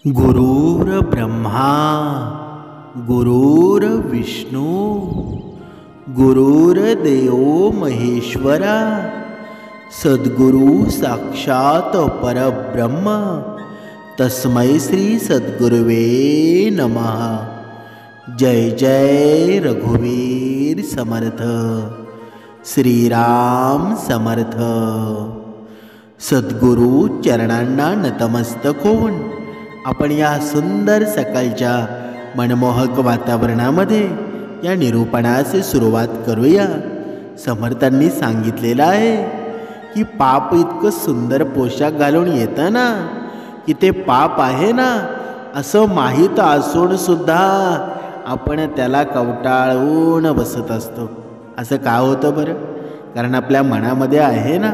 गुरुर्ब्रह्मा गुरुर्विष्णू गुरुर्देव महेश्वरा सद्गुरु साक्षात परब्रह्म तस्मै श्री सद्गुरुवे नमः। जय जय रघुवीर समर्थ श्रीराम समर्थ। सद्गुरु चरणांना नतमस्तक होऊन आपण या सुंदर सकाळच्या मनमोहक वातावरणामध्ये या निरूपणास सुरुवात करूया। समर्थांनी सांगितलेलं आहे की पाप इतकं सुंदर पोशाख घालून येतं ना की ते पाप आहे ना असं माहीत असून सुद्धा आपण त्याला कवटाळून बसत असतो। असं का होतं बरं? कारण आपल्या मनामध्ये आहे ना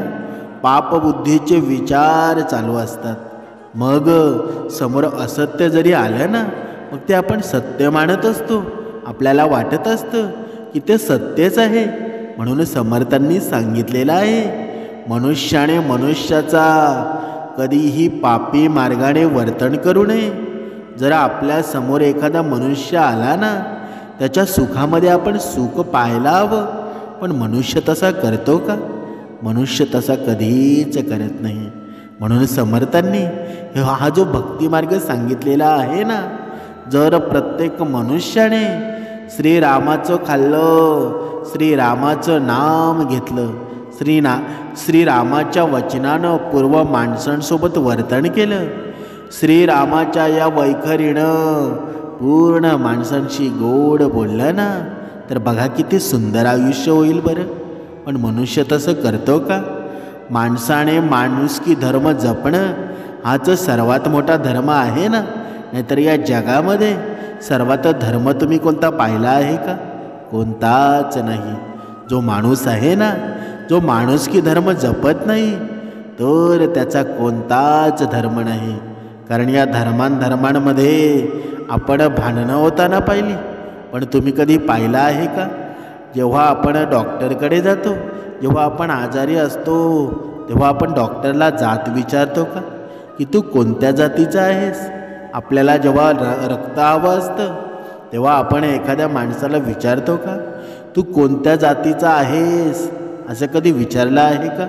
पापबुद्धीचे विचार चालू असतात। मग समोर असत्य जरी आलं ना मग ते आपण सत्य मानत असतो। आपल्याला वाटत असतं की ते सत्यच आहे। म्हणून समर्थांनी सांगितलेलं आहे मनुष्याने मनुष्याचा कधीही पापी मार्गाने वर्तन करू नये। जर आपल्या समोर एखादा मनुष्य आला ना त्याच्या सुखामध्ये आपण सुख पाहायला हवं, पण मनुष्य तसा करतो का? मनुष्य तसा कधीच करत नाही। म्हणून समर्थांनी हा जो भक्तिमार्ग सांगितलेला आहे ना, जर प्रत्येक मनुष्याने श्रीरामाचं खाल्लं, श्रीरामाचं नाम घेतलं, श्रीरामाच्या वचनानं पूर्व माणसांसोबत वर्तन केलं, श्रीरामाच्या या वैखरीनं पूर्ण माणसांशी गोड बोललं ना, तर बघा किती सुंदर आयुष्य होईल बरं। पण मनुष्य तसं करतो का? माणसाने माणुसकी धर्म जपणं हाच सर्वात मोठा धर्म आहे ना। नाहीतर या जगामध्ये सर्वात धर्म तुम्ही कोणता पाहिला आहे का? कोणताच नाही। जो माणूस आहे ना, जो माणुसकी धर्म जपत नाही तर त्याचा कोणताच धर्म नाही। कारण या धर्मांमध्ये आपण भांडणं होताना पाहिली, पण तुम्ही कधी पाहिलं आहे का? जेव्हा आपण डॉक्टरकडे जातो, जेव्हा आपण आजारी असतो तेव्हा आपण डॉक्टरला जात विचारतो का की तू कोणत्या जातीचा आहेस? आपल्याला जेव्हा रक्त हवं असतं तेव्हा आपण एखाद्या माणसाला विचारतो का तू कोणत्या जातीचा आहेस? असं कधी विचारलं आहे का?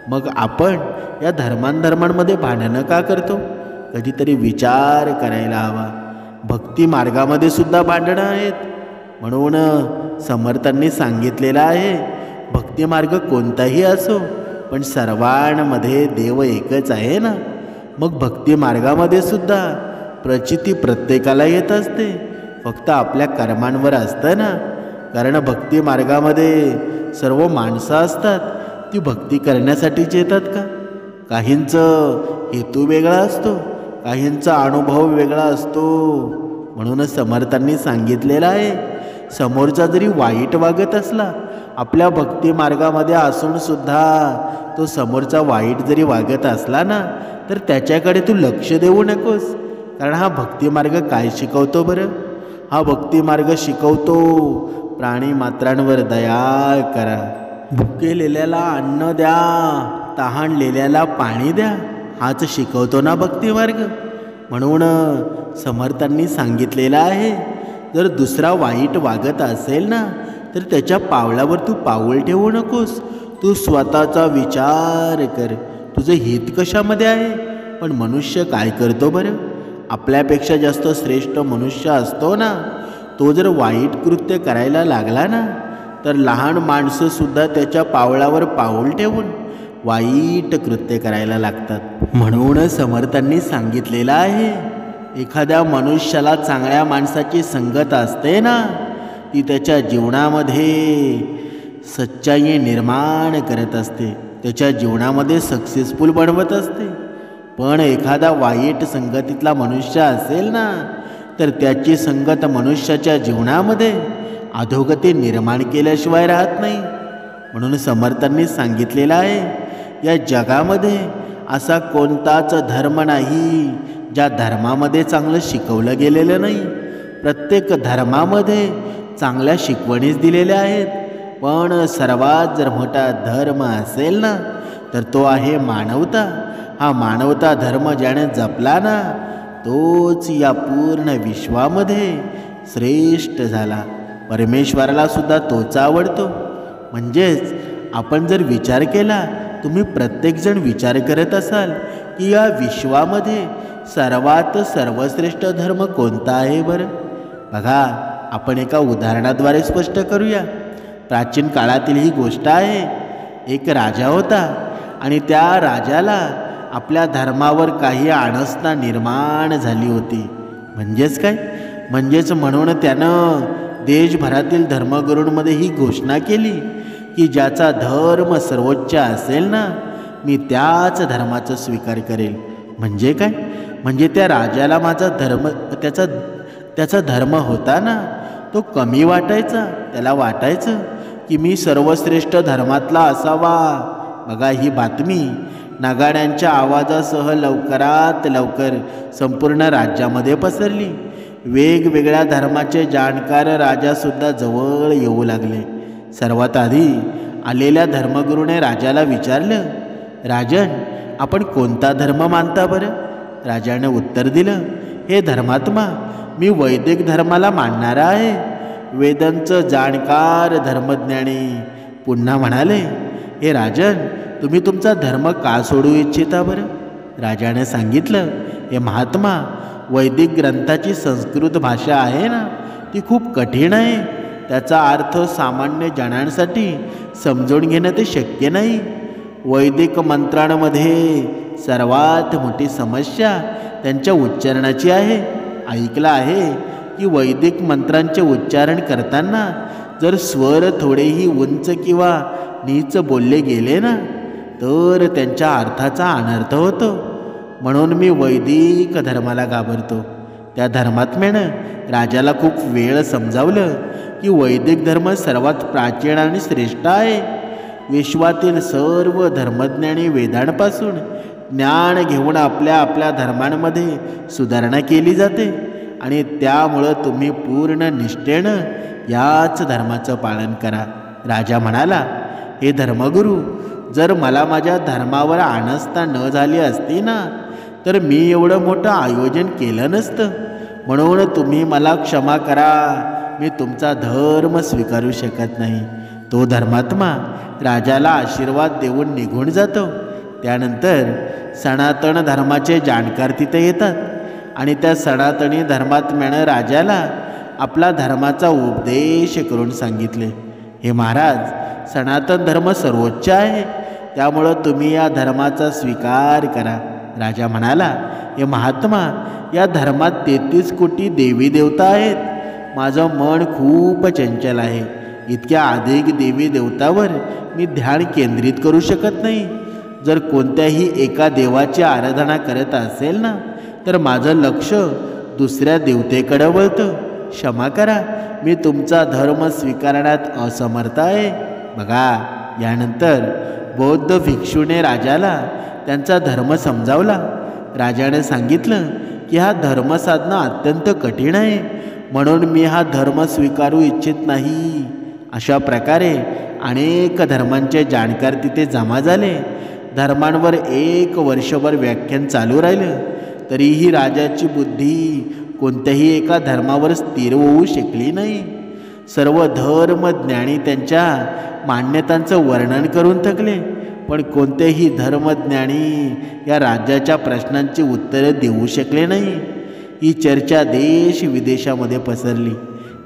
मग आपण या धर्मांमध्ये भांडणं का करतो? कधीतरी विचार करायला हवा। भक्ती मार्गामध्ये सुद्धा भांडणं आहेत। म्हणून समर्थांनी सांगितलेलं आहे भक्ती मार्ग कोणताही असो पण सर्वांमध्ये देव एकच आहे ना। मग भक्ती मार्गामध्ये सुद्धा प्रचिती प्रत्येकाला येत असते, फक्त आपल्या कर्मांवर असतं ना। कारण भक्ती मार्गामध्ये सर्व माणसं असतात, ती भक्ती करण्यासाठीच येतात का? काहींचं हेतू वेगळा असतो, काहींचा अनुभव वेगळा असतो। म्हणूनच समर्थांनी सांगितलेलं आहे समोरचा जरी वाईट वागत असला, आपल्या भक्ती मार्गामध्ये असून सुद्धा तो समोरचा वाईट जरी वागत असला ना तर त्याच्याकडे तू लक्ष देऊ नकोस। कारण हा भक्ती मार्ग काय शिकवतो बरं? हा भक्ती मार्ग शिकवतो प्राणी मात्रांवर दया करा, भुकेलेल्याला अन्न द्या, तहानलेल्याला पाणी द्या, हाच शिकवतो ना भक्ती मार्ग। म्हणून समर्थांनी सांगितलेलं आहे जर दुसरा वाईट वागत असेल ना तर त्याच्या पावलावर तू पाऊल ठेवू नकोस। तू स्वतःचा विचार कर, तुझं हित कशामध्ये आहे? पण मनुष्य काय करतो बरं? आपल्यापेक्षा जास्त श्रेष्ठ मनुष्य असतो ना, तो जर वाईट कृत्य करायला लागला ना तर लहान माणसं सुद्धा त्याच्या पावलावर पाऊल ठेवून वाईट कृत्य करायला लागतात। म्हणून समर्थांनी सांगितलेलं आहे एखाद्या मनुष्याला चांगल्या माणसाची संगत असते ना, ती त्याच्या जीवनामध्ये सच्चाई निर्माण करत असते, त्याच्या जीवनामध्ये सक्सेसफुल बनवत असते। पण एखादा वाईट संगतीतला मनुष्य असेल ना तर त्याची संगत मनुष्याच्या जीवनामध्ये अधोगती निर्माण केल्याशिवाय राहत नाही। म्हणून समर्थांनी सांगितलेलं आहे या जगामध्ये असा कोणताच धर्म नाही ज्या धर्मामध्ये चांगलं शिकवलं गेलेलं नाही। प्रत्येक धर्मामध्ये चांगल्या शिकवणीच दिलेल्या आहेत, पण सर्वात जर मोठा धर्म असेल ना तर तो आहे मानवता। हा मानवता धर्म ज्याने जपला ना तोच या पूर्ण विश्वामध्ये श्रेष्ठ झाला. परमेश्वराला सुद्धा तोच आवडतो. म्हणजेच आपण जर विचार केला, तुम्ही प्रत्येकजण विचार करत असाल की या विश्वामध्ये सर्वात सर्वश्रेष्ठ धर्म कोणता आहे बरं? बघा, आपण एका उदाहरणाद्वारे स्पष्ट करूया. प्राचीन काळातील ही गोष्ट आहे. एक राजा होता आणि त्या राजाला आपल्या धर्मावर काही अनास्था निर्माण झाली होती. म्हणजेच काय? म्हणून त्यानं देशभरातील धर्मगुरूंमध्ये ही घोषणा केली की ज्याचा धर्म सर्वोच्च असेल ना, मी त्याच धर्माचा स्वीकार करेल. म्हणजे काय? म्हणजे त्या राजाला माझा धर्म त्याचा धर्म होता ना, तो कमी वाटायचा. त्याला वाटायचं की मी सर्वश्रेष्ठ धर्मातला असावा. बघा, ही बातमी नगाड्यांच्या आवाजासह लवकरात लवकर संपूर्ण राज्यामध्ये पसरली. वेगवेगळ्या धर्माचे जाणकार राजासुद्धा जवळ येऊ लागले. सर्वात आधी आलेल्या धर्मगुरूने राजाला विचारलं, राजन, आपण कोणता धर्म मानता बरं? राजाने उत्तर दिलं, हे धर्मात्मा, मी वैदिक धर्माला मानणारा आहे. वेदांचं जाणकार धर्मज्ञानी पुन्हा म्हणाले, हे राजन, तुम्ही तुमचा धर्म का सोडू इच्छिता बरं? राजाने सांगितलं, हे महात्मा, वैदिक ग्रंथाची संस्कृत भाषा आहे ना, ती खूप कठीण आहे. त्याचा अर्थ सामान्य जणांसाठी समजून घेणं ते शक्य नाही. वैदिक मंत्रांमध्ये सर्वात मोठी समस्या त्यांच्या उच्चारणाची आहे. ऐकलं आहे की वैदिक मंत्रांचे उच्चारण करताना जर स्वर थोडेही उंच किंवा नीच बोलले गेले ना, तर त्यांच्या अर्थाचा अनर्थ होतो. म्हणून मी वैदिक धर्माला घाबरतो. त्या धर्मात्म्यानं राजाला खूप वेळ समजावलं की वैदिक धर्म सर्वात प्राचीन आणि श्रेष्ठ आहे. विश्वातील सर्व धर्मज्ञानी वेदांपासून ज्ञान घेऊन आपल्या धर्मांमध्ये सुधारणा केली जाते आणि त्यामुळं तुम्ही पूर्ण निष्ठेनं याच धर्माचं पालन करा. राजा म्हणाला, हे धर्मगुरू, जर मला माझ्या धर्मावर आस्था न झाली असती ना, तर मी एवढं मोठं आयोजन केलं नसतं. म्हणून तुम्ही मला क्षमा करा. मी तुमचा धर्म स्वीकारू शकत नाही. तो धर्मात्मा राजाला आशीर्वाद देऊन निघून जातो. त्यानंतर सनातन धर्माचे जाणकार तिथे येतात आणि त्या सनातनी धर्मात्म्यानं राजाला आपला धर्माचा उपदेश करून सांगितले, हे महाराज, सनातन धर्म सर्वोच्च आहे, त्यामुळं तुम्ही या धर्माचा स्वीकार करा. राजा म्हणाला, हे महात्मा, या धर्मात 33 कोटी देवी देवता आहेत. माझं मन खूप चंचल आहे. इतक्या अधिक देवी देवतावर मी ध्यान केंद्रित करू शकत नाही. जर कोणत्याही एका देवाची आराधना करत असेल ना, तर माझं लक्ष दुसऱ्या देवतेकडे वळतं. क्षमा करा, मी तुमचा धर्म स्वीकारण्यात असमर्थ आहे. बघा, यानंतर बौद्ध भिक्षूने राजाला त्यांचा धर्म समजावला. राजाने सांगितलं की हा धर्म साधणं अत्यंत कठीण आहे, म्हणून मी हा धर्म स्वीकारू इच्छित नाही. अशा प्रकारे अनेक धर्मांचे जाणकार तिथे जमा झाले. धर्मांवर 1 वर्षभर व्याख्यान चालू राहिलं. तरीही राजाची बुद्धी कोणत्याही एका धर्मावर स्थिर होऊ शकली नाही. सर्व धर्मज्ञानी त्यांच्या मान्यतांचं वर्णन करून थकले, पण कोणतेही धर्मज्ञानी या राज्याच्या प्रश्नांची उत्तरं देऊ शकले नाही. ही चर्चा देश विदेशामध्ये पसरली.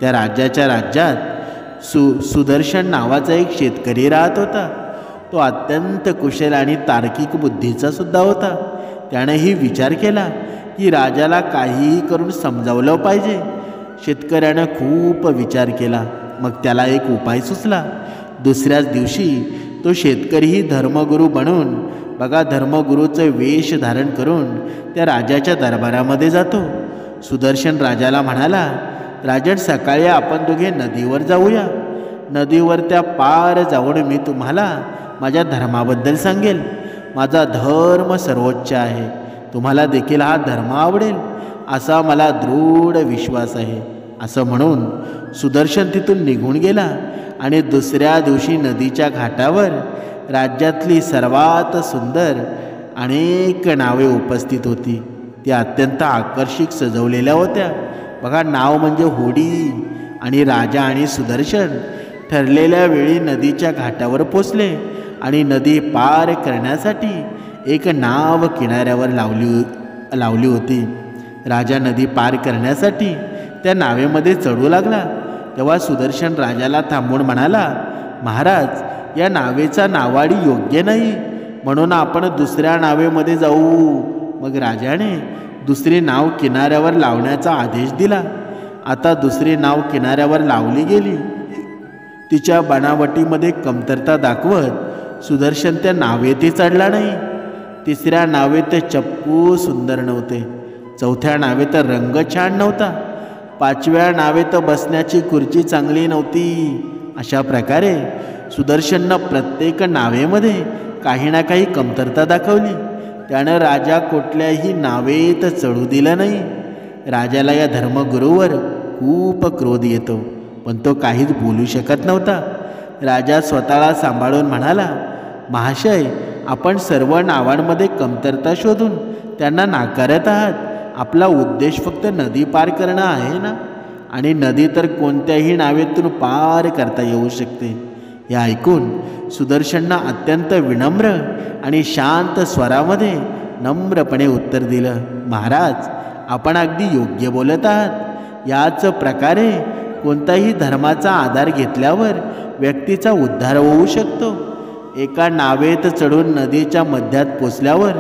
त्या राज्यात सुदर्शन नावाचा एक शेतकरी राहत होता. तो अत्यंत कुशल आणि तार्किक बुद्धीचा सुद्धा होता. त्यानेही विचार केला की राजाला काहीही करून समजावलं पाहिजे. शेतकऱ्यानं खूप विचार केला. मग त्याला एक उपाय सुचला. दुसऱ्याच दिवशी तो शेतकरीही धर्मगुरू बनून, बघा, धर्मगुरूचं वेश धारण करून त्या राजाच्या दरबारामध्ये जातो. सुदर्शन राजाला म्हणाला, राजन, सकाळी आपण दोघे नदीवर जाऊया. नदीवर त्या पार जाऊन मी तुम्हाला माझ्या धर्माबद्दल सांगेल. माझा धर्म सर्वोच्च आहे. तुम्हाला देखील हा धर्म आवडेल असा मला दृढ विश्वास आहे. असं म्हणून सुदर्शन तिथून निघून गेला आणि दुसऱ्या दिवशी नदीच्या घाटावर राज्यातली सर्वात सुंदर अनेक नावे उपस्थित होती. त्या अत्यंत आकर्षक सजवलेल्या होत्या. बघा, नाव म्हणजे होडी. आणि राजा आणि सुदर्शन ठरलेल्या वेळी नदीच्या घाटावर पोचले आणि नदी पार करण्यासाठी एक नाव किनाऱ्यावर लावली होती. राजा नदी पार करण्यासाठी त्या नावेमध्ये चढू लागला. तेव्हा सुदर्शन राजाला थांबवून म्हणाला, महाराज, या नावेचा नावाडी योग्य नाही, म्हणून आपण दुसऱ्या नावेमध्ये जाऊ. मग राजाने दुसरी नाव किनाऱ्यावर लावण्याचा आदेश दिला. आता दुसरी नाव किनाऱ्यावर लावली गेली. तिच्या बनावटीमध्ये कमतरता दाखवत सुदर्शन त्या नावेतही चढला नाही. तिसऱ्या नावेत चप्पू सुंदर नव्हते. चौथ्या नावेत रंग छान नव्हता. पाचव्या नावेत बसण्याची खुर्ची चांगली नव्हती. अशा प्रकारे सुदर्शननं प्रत्येक नावेमध्ये काही ना काही कमतरता दाखवली. त्यानं राजा कुठल्याही नावेत चढू दिलं नाही. राजाला या धर्मगुरूवर खूप क्रोध येतो, पण तो काहीच बोलू शकत नव्हता. राजा स्वतःला सांभाळून म्हणाला, महाशय, आपण सर्व नावांमध्ये कमतरता शोधून त्यांना नाकारत आहात. आपला उद्देश फक्त नदी पार करणं आहे ना, आणि नदी तर कोणत्याही नावेतून पार करता येऊ शकते. हे ऐकून सुदर्शननं अत्यंत विनम्र आणि शांत स्वरामध्ये नम्रपणे उत्तर दिलं, महाराज, आपण अगदी योग्य बोलत आहात. याच प्रकारे कोणताही धर्माचा आधार घेतल्यावर व्यक्तीचा उद्धार होऊ शकतो. एका नावेत चढून नदीच्या मध्यात पोचल्यावर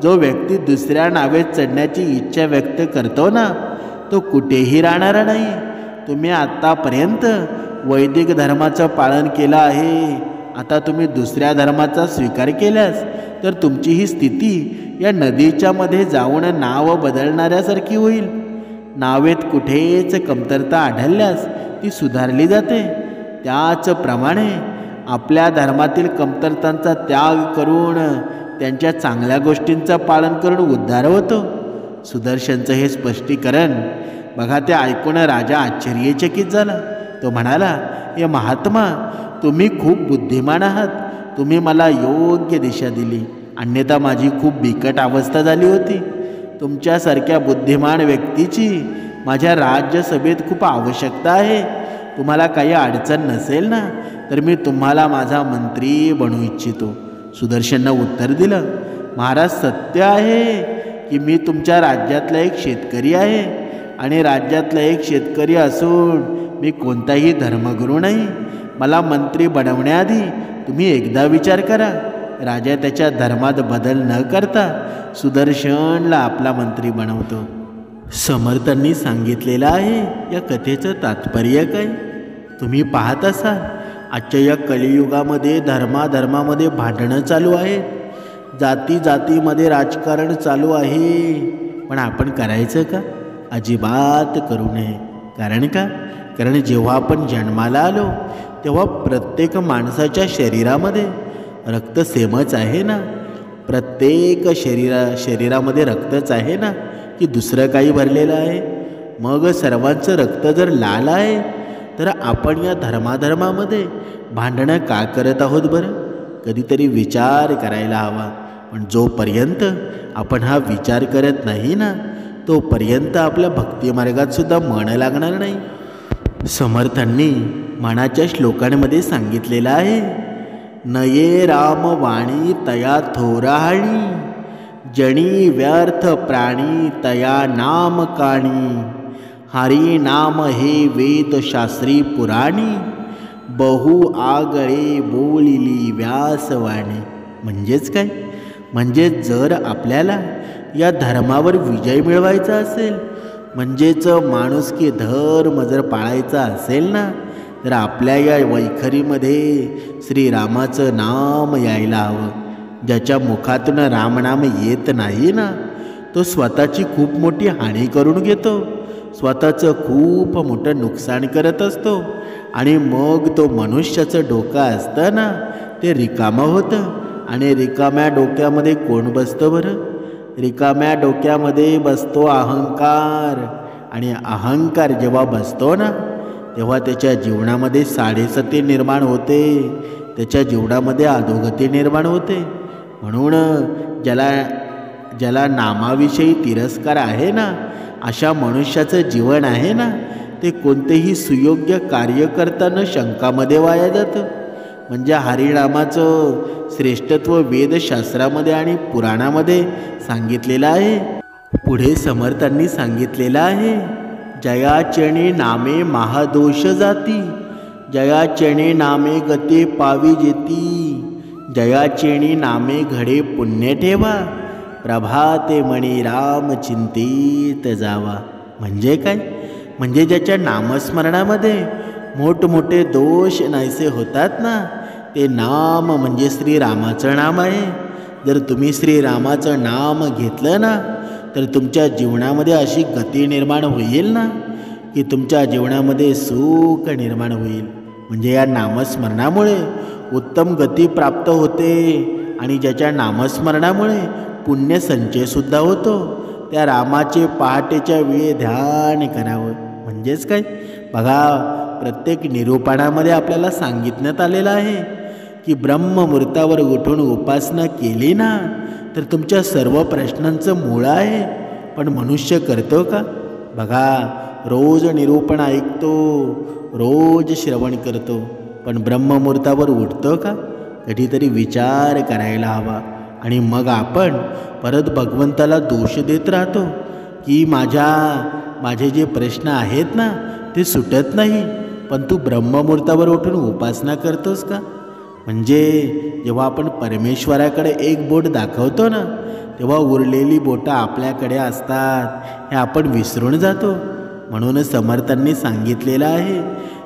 जो व्यक्ती दुसऱ्या नावेत चढण्याची इच्छा व्यक्त करतो ना, तो कुठेही राहणारा नाही. तुम्ही आत्तापर्यंत वैदिक धर्माचं पालन केलं आहे. आता तुम्ही दुसऱ्या धर्माचा स्वीकार केल्यास तर तुमची ही स्थिती या नदीच्या मध्ये जाऊन नाव बदलणाऱ्यासारखी होईल. नावेत कुठेच कमतरता आढळल्यास ती सुधारली जाते. त्याचप्रमाणे आपल्या धर्मातील कमतरतांचा त्याग करून त्यांच्या चांगल्या गोष्टींचं पालन करून उद्धार होतो. सुदर्शनचं हे स्पष्टीकरण बघा, ते ऐकून राजा आश्चर्यचकित झाला. तो म्हणाला, हे महात्मा, तुम्ही खूप बुद्धिमान आहात. तुम्ही मला योग्य दिशा दिली, अन्यथा माझी खूप बिकट अवस्था झाली होती. तुमच्यासारख्या बुद्धिमान व्यक्तीची माझ्या राज्यसभेत खूप आवश्यकता आहे. तुम्हाला काही अडचण नसेल ना, तर मी तुम्हाला माझा मंत्री बनवू इच्छितो. सुदर्शननं उत्तर दिलं, महाराज, सत्य आहे की मी तुमच्या राज्यातला एक शेतकरी आहे, आणि राज्यातला एक शेतकरी असून मी कोणताही धर्मगुरू नाही. मला मंत्री बनवण्याआधी तुम्ही एकदा विचार करा. राजा त्याच्या धर्मात बदल न करता सुदर्शनला आपला मंत्री बनवतो. समर्थांनी सांगितलेलं आहे. या कथेचं तात्पर्य काय? तुम्ही पाहत असाल, आजच्या या कलियुगामध्ये धर्मामध्ये भांडणं चालू आहेत. जातीमध्ये राजकारण चालू आहे. पण आपण करायचं का? अजिबात करू नये. कारण जेव्हा आपण जन्माला आलो तेव्हा प्रत्येक माणसाच्या शरीरामध्ये रक्त सेमच आहे ना. प्रत्येक शरीरामध्ये रक्तच आहे ना, की दुसरं काही भरलेलं आहे? मग सर्वांचं रक्त जर लाल आहे तर आपण या धर्मामध्ये भांडणं का करत आहोत बरं? कधीतरी विचार करायला हवा. पण जोपर्यंत आपण हा विचार करत नाही ना, तोपर्यंत आपल्या भक्तिमार्गात सुद्धा मन लागणार नाही. समर्थांनी मनाच्या श्लोकांमध्ये सांगितलेलं आहे, नये राम वाणी तया थोराहाणी, जणी व्यर्थ प्राणी तया नाम काणी, हरी नाम हे वेद शास्त्री पुराणी, बहु आगळे बोलिली व्यासवाणी. म्हणजेच काय? म्हणजे जर आपल्याला या धर्मावर विजय मिळवायचा असेल, म्हणजेच माणुसकी धर्म जर पाळायचा असेल ना, तर आपल्या या वैखरीमध्ये श्रीरामाचं नाम यायला हवं. ज्याच्या मुखातून रामनाम येत नाही ना, तो स्वतःची खूप मोठी हानी करून घेतो, स्वतःचं खूप मोठं नुकसान करत असतो, आणि मग तो मनुष्याचं डोकं असतं ना, ते रिकामं होतं. आणि रिकाम्या डोक्यामध्ये कोण बसतं बरं? रिकाम्या डोक्यामध्ये बसतो अहंकार. आणि अहंकार जेव्हा बसतो ना, तेव्हा त्याच्या जीवनामध्ये साडेसती निर्माण होते, त्याच्या जीवनामध्ये अधोगती निर्माण होते. म्हणून ज्याला नामाविषयी तिरस्कार आहे ना, अशा मनुष्याचं जीवन आहे ना, ते कोणतेही सुयोग्य कार्य करताना शंकामध्ये वाया जातं. म्हणजे हरिनामाचं श्रेष्ठत्व वेदशास्त्रामध्ये आणि पुराणामध्ये सांगितलेलं आहे. पुढे समर्थांनी सांगितलेलं आहे, जयाचणे नामे महादोष जाती, जयाचणे नामे गते पावी जेती, जयाचेणी नामे घडे पुण्य ठेवा, प्रभाते मणी राम चिंतित जावा. म्हणजे काय? म्हणजे ज्याच्या नामस्मरणामध्ये मोठमोठे दोष नाहीसे होतात ना, ते नाम म्हणजे श्रीरामाचं नाम आहे. जर तुम्ही श्रीरामाचं नाम घेतलं ना, तर तुमच्या जीवनामध्ये अशी गती निर्माण होईल ना, की तुमच्या जीवनामध्ये सुख निर्माण होईल. म्हणजे या नामस्मरणामुळे उत्तम गती प्राप्त होते आणि ज्याच्या नामस्मरणामुळे पुण्य संचयसुद्धा होतो. त्या रामाचे पहाटेच्या वेळी ध्यान करावं. म्हणजेच काय? बघा, प्रत्येक निरूपणामध्ये आपल्याला सांगितण्यात आलेलं आहे की ब्रह्ममुहूर्तावर उठून उपासना केली ना, तर तुमच्या सर्व प्रश्नांचं मूळ आहे. पण मनुष्य करतो का? बघा, रोज निरूपण ऐकतो, रोज श्रवण करतो, पण ब्रह्ममुहूर्तावर उठतो का? कधीतरी विचार करायला हवा. आणि मग आपण परत भगवंताला दोष देत राहतो की माझे जे प्रश्न आहेत ना, ते सुटत नाही, पण तू ब्रह्ममुहूर्तावर उठून उपासना करतोस का? म्हणजे जेव्हा आपण परमेश्वराकडे एक बोट दाखवतो ना, तेव्हा उरलेली बोटं आपल्याकडे असतात, हे आपण विसरून जातो. म्हणूनच समर्थांनी सांगितलेलं आहे,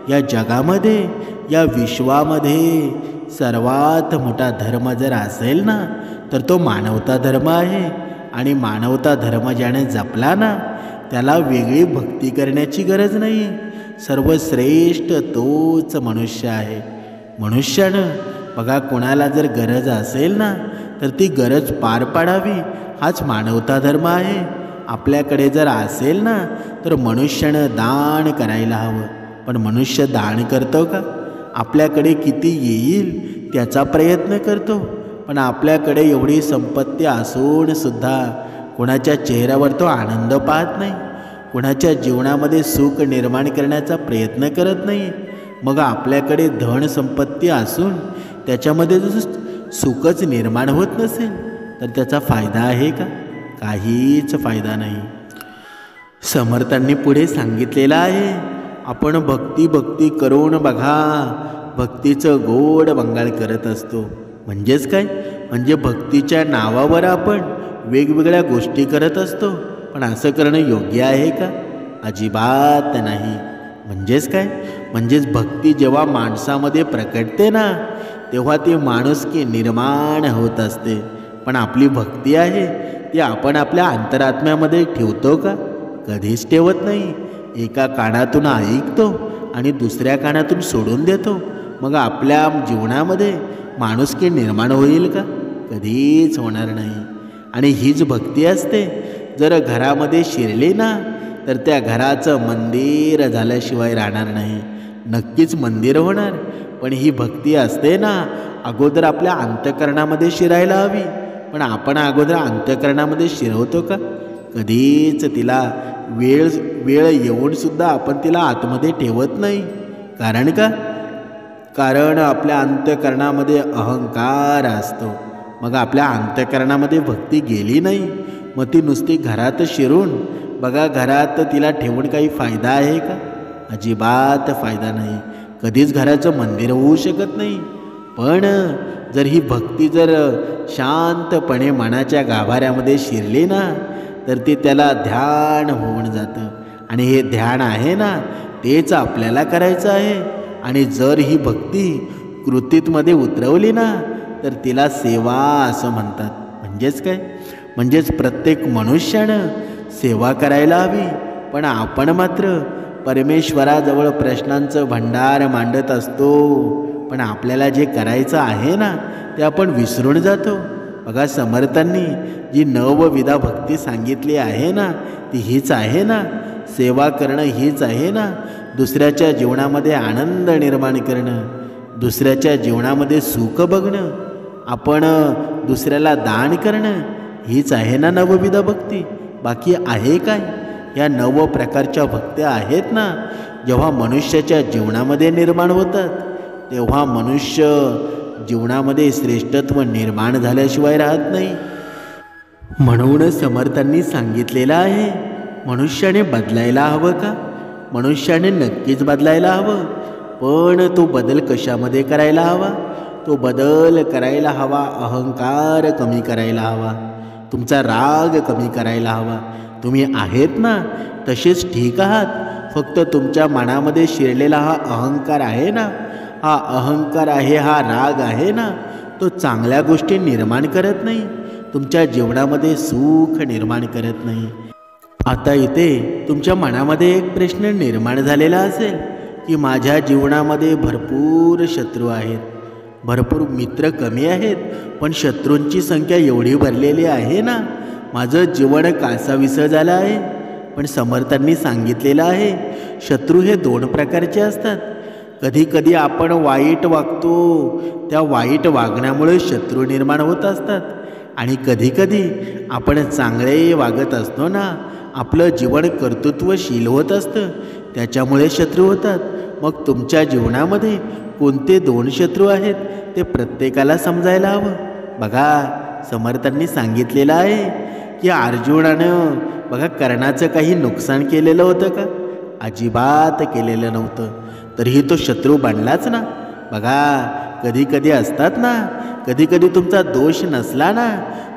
या जगामध्ये, या विश्वामध्ये सर्वात मोठा धर्म जर असेल ना, तर तो मानवता धर्म आहे. आणि मानवता धर्म ज्याने जपला ना, त्याला वेगळी भक्ती करण्याची गरज नाही. सर्वश्रेष्ठ तोच मनुष्य आहे. मनुष्यानं बघा, कोणाला जर गरज असेल ना, तर ती गरज पार पाडावी, हाच मानवता धर्म आहे. आपल्याकडे जर असेल ना, तर मनुष्यानं दान करायला हवं. पण मनुष्य दान करतो का? आपल्याकडे किती येईल त्याचा प्रयत्न करतो, पण आपल्याकडे एवढी संपत्ती असून सुद्धा कोणाच्या चेहऱ्यावर तो आनंद पाहत नाही, कोणाच्या जीवनामध्ये सुख निर्माण करण्याचा प्रयत्न करत नाही. मग आपल्याकडे धन संपत्ती असून त्याच्यामध्ये जर सुखच निर्माण होत नसेल, तर त्याचा फायदा आहे का? काहीच फायदा नाही. समर्थांनी पुढे सांगितलेलं आहे, आपण भक्ती करून बघा, भक्तीचं गोड बंगाल करत असतो. म्हणजेच काय? म्हणजे भक्तीच्या नावावर आपण वेगवेगळ्या गोष्टी करत असतो, पण असं करणं योग्य आहे का? अजिबात नाही. म्हणजेच काय? म्हणजेच भक्ती जेव्हा माणसामध्ये प्रकटते ना, तेव्हा ती माणुसकी निर्माण होत असते. पण आपली भक्ती आहे ती आपण आपल्या अंतरात्म्यामध्ये ठेवतो का? कधीच ठेवत नाही. एका कानातून ऐकतो आणि दुसऱ्या कानातून सोडून देतो. मग आपल्या जीवनामध्ये माणुसकी निर्माण होईल का? कधीच होणार नाही. आणि हीच भक्ती असते. जर घरामध्ये शिरली ना, तर त्या घराचं मंदिर झाल्याशिवाय राहणार नाही. नक्कीच मंदिर होणार. पण ही भक्ती असते ना, अगोदर आपल्या अंतःकरणामध्ये शिरायला हवी. पण आपण अगोदर अंतःकरणामध्ये शिरवतो का? कधीच तिला वेळ येऊन सुद्धा आपण तिला आतमध्ये ठेवत नाही. कारण का? कारण आपल्या अंतःकरणामध्ये अहंकार असतो. मग आपल्या अंतःकरणामध्ये भक्ती गेली नाही, मग ती नुसती घरात शिरून बघा, घरात तिला ठेवून काही फायदा आहे का? अजिबात फायदा नाही. कधीच घराचं मंदिर होऊ शकत नाही. पण जर ही भक्ती जर शांतपणे मनाच्या गाभाऱ्यामध्ये शिरली ना, तर ते त्याला ध्यान होऊन जातं. आणि हे ध्यान आहे ना, तेच आपल्याला करायचं आहे. आणि जर ही भक्ती कृतीमध्ये उतरवली ना, तर तिला सेवा असं म्हणतात. म्हणजेच काय? म्हणजेच प्रत्येक मनुष्यानं सेवा करायला हवी. पण आपण मात्र परमेश्वराजवळ प्रश्नांचं भंडार मांडत असतो. पण आपल्याला जे करायचं आहे ना, ते आपण विसरून जातो. बघा, समर्थांनी जी नवविधा भक्ती सांगितली आहे ना, ती हीच आहे ना. सेवा करणं हीच आहे ना. दुसऱ्याच्या जीवनामध्ये आनंद निर्माण करणं, दुसऱ्याच्या जीवनामध्ये सुख बघणं, आपण दुसऱ्याला दान करणं, हीच आहे ना नवविध भक्ती, बाकी आहे काय? या 9 प्रकारच्या भक्त्या आहेत ना, जेव्हा मनुष्याच्या जीवनामध्ये निर्माण होतात तेव्हा मनुष्य जीवनामध्ये श्रेष्ठत्व निर्माण झाल्याशिवाय राहत नाही. म्हणून समर्थांनी सांगितलेलं आहे, मनुष्याने बदलायला हवं का? मनुष्याने नक्कीच बदलायला हवं, पण तो बदल कशामध्ये करायला हवा? तो बदल करायला हवा अहंकार कमी करायला हवा, तुमचा राग कमी करायला हवा. तुम्ही आहेत ना तसेच ठीक आहात, फक्त तुमच्या मनामध्ये शिरलेला हा अहंकार आहे ना, हा अहंकार आहे, हा राग आहे ना, तो चांगल्या गोष्टी निर्माण करत नाही, तुमच्या जीवनामध्ये सुख निर्माण करत नाही. आता इथे तुमच्या मनामध्ये एक प्रश्न निर्माण झालेला असेल की माझ्या जीवनामध्ये भरपूर शत्रू आहेत, भरपूर मित्र कमी आहेत, पण शत्रूंची संख्या एवढी भरलेली आहे ना, माझं जीवन कासाविसं झालं आहे. पण समर्थांनी सांगितलेलं आहे, शत्रू हे 2 प्रकारचे असतात. कधी कधी आपण वाईट वागतो, त्या वाईट वागण्यामुळे शत्रू निर्माण होत असतात, आणि कधी कधी आपण चांगले वागत असतो ना, आपलं जीवन कर्तृत्वशील होत असतं, त्याच्यामुळे शत्रू होतात. मग तुमच्या जीवनामध्ये कोणते 2 शत्रू आहेत ते प्रत्येकाला समजायला हवं. बघा, समर्थांनी सांगितलेलं आहे की अर्जुनानं बघा कर्णाचं काही नुकसान केलेलं होतं का? अजिबात केलेलं नव्हतं, तरीही तो शत्रू बनलाच ना. बघा, कधी कधी असतात ना, कधी कधी तुमचा दोष नसला ना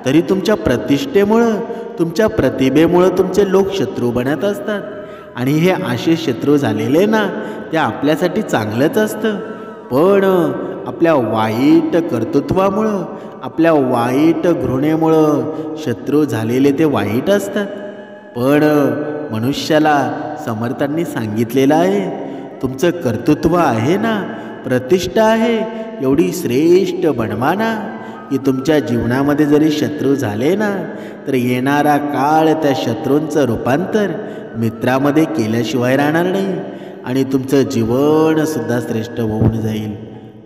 तरी तुमच्या प्रतिष्ठेमुळं, तुमच्या प्रतिभेमुळं तुमचे लोक शत्रू बनत असतात, आणि हे असे शत्रू झालेले ना ते आपल्यासाठी चांगलंच असतं, पण आपल्या वाईट कर्तृत्वामुळं, आपल्या वाईट घृणेमुळं शत्रू झालेले ते वाईट असतात. पण मनुष्याला समर्थांनी सांगितलेलं आहे, तुमचं कर्तृत्व आहे ना, प्रतिष्ठा आहे, एवढी श्रेष्ठ बनवा ना की तुमच्या जीवनामध्ये जरी शत्रू झाले ना तर येणारा काळ त्या शत्रूंचं रूपांतर मित्रामध्ये केल्याशिवाय राहणार नाही, आणि तुमचं जीवनसुद्धा श्रेष्ठ होऊन जाईल.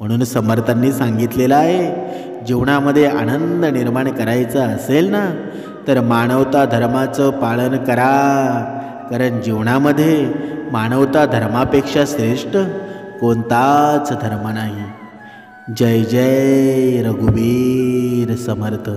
म्हणून समर्थांनी सांगितलेलं आहे, जीवनामध्ये आनंद निर्माण करायचा असेल ना तर मानवता धर्माचं पालन करा, कारण जीवनामध्ये मानवता धर्मापेक्षा श्रेष्ठ कोणताच धर्म नाही. जय जय रघुवीर समर्थ.